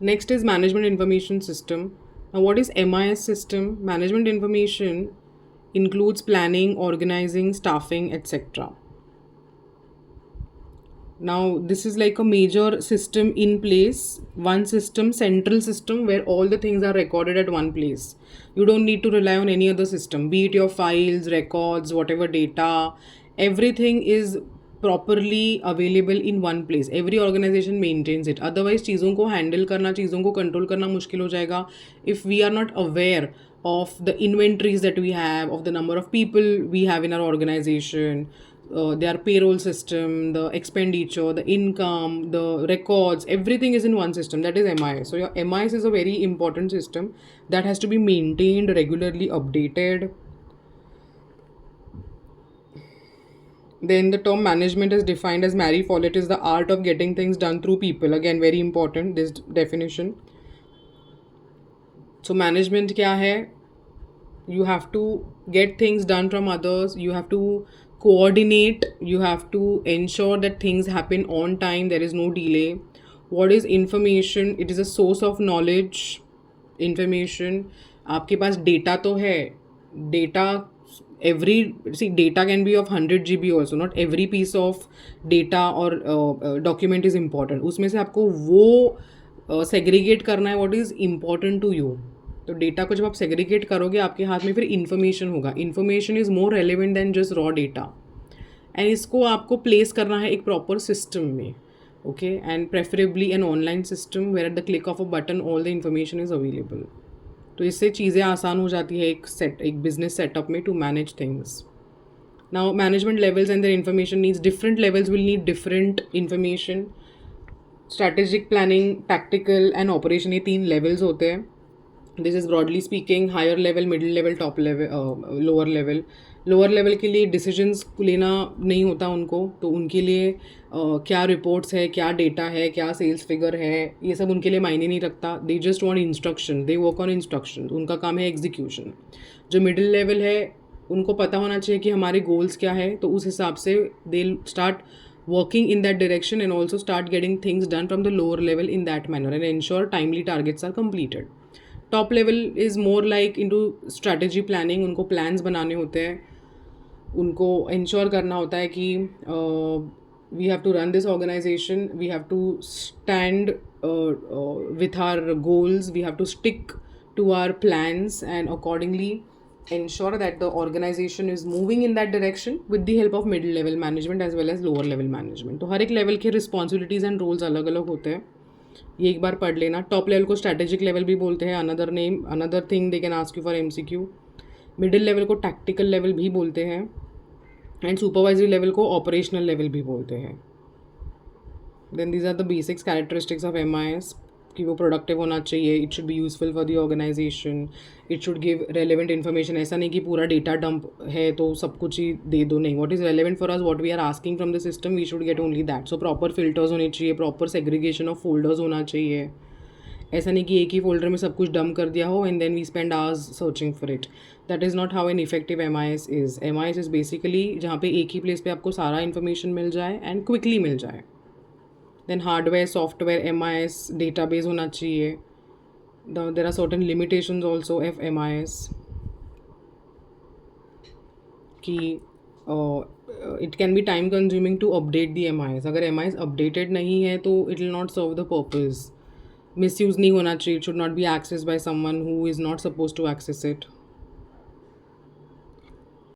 Next is management information system. Now, what is MIS system? Management information includes planning, organizing, staffing, etc. Now, this is like a major system in place, one system, central system where all the things are recorded at one place. You don't need to rely on any other system, be it your files, records, whatever data, everything is properly available in one place. Every organization maintains it. Otherwise, चीज़ों को handle करना, चीज़ों को control करना मुश्किल हो जाएगा if we are not aware of the inventories that we have, of the number of people we have in our organization, their payroll system, the expenditure, the income, the records, everything is in one system. That is MIS. So your MIS is a very important system that has to be maintained, regularly updated. Then the term management is defined as Marie Follett is the art of getting things done through people. Again, very important this definition. So management क्या है? You have to get things done from others. You have to coordinate. You have to ensure that things happen on time. There is no delay. What is information? It is a source of knowledge. Information. आपके पास data तो है. Data every data can be of 100 GB also. Not every piece of data or document is important. उसमें से आपको वो segregate करना है what is important to you. तो डेटा को जब आप सेग्रीगेट करोगे आपके हाथ में फिर इन्फॉर्मेशन होगा. Information is more relevant than just raw data and इसको आपको प्लेस करना है एक प्रॉपर सिस्टम में. Okay and preferably an online system where at the click of a button all the information is available. तो इससे चीज़ें आसान हो जाती है एक बिजनेस सेटअप में to manage things. Now management levels and their information needs different levels will need different information. Strategic planning, tactical and operation, ये 3 लेवल्स होते हैं. This is broadly speaking higher level, middle level, top level, lower level. Lower level के लिए decisions लेना नहीं होता उनको, तो उनके लिए क्या रिपोर्ट्स है, क्या डेटा है, क्या सेल्स फिगर है, ये सब उनके लिए मायने नहीं रखता. They just want instruction, they work on instruction. उनका काम है एग्जीक्यूशन. जो मिडिल लेवल है उनको पता होना चाहिए कि हमारे गोल्स क्या है, तो उस हिसाब से they start working in that direction and also start getting things done from the lower level in that manner and ensure timely targets are completed. Top level is more like into strategy planning. उनको plans बनाने होते हैं, उनको ensure करना होता है कि we have to run this organisation, we have to stand with our goals, we have to stick to our plans and accordingly ensure that the organization is moving in that direction with the help of middle level management as well as lower level management. तो हर एक level के responsibilities and roles अलग अलग होते हैं. ये एक बार पढ़ लेना. टॉप लेवल को स्ट्रैटेजिक लेवल भी बोलते हैं, another thing they can ask you for MCQ. Middle level को टैक्टिकल लेवल भी बोलते हैं एंड सुपरवाइजरी लेवल को ऑपरेशनल लेवल भी बोलते हैं. Then these are the basics characteristics of MIS. कि वो प्रोडक्टिव होना चाहिए, it should be useful for the organisation, it should give relevant information. ऐसा नहीं कि पूरा डेटा डंप है तो सब कुछ ही दे दो, नहीं. What is relevant for us, what we are asking from the system, we should get only that. So proper filters होने चाहिए, प्रॉपर सेग्रीगेशन ऑफ फोल्डर्स होना चाहिए. ऐसा नहीं कि एक ही फोल्डर में सब कुछ डंप कर दिया हो and then we spend hours searching for it. That is not how an effective MIS is. MIS is basically जहाँ पे एक ही प्लेस पे आपको सारा इन्फॉर्मेशन मिल जाए एंड क्विकली मिल जाए. Then hardware, software, MIS database होना चाहिए. There are certain limitations also of MIS कि it can be time consuming to update the MIS. अगर MIS अपडेटेड नहीं है तो it will not serve the purpose. Misuse नहीं होना चाहिए. It should not be access by someone who is not suppose to access it.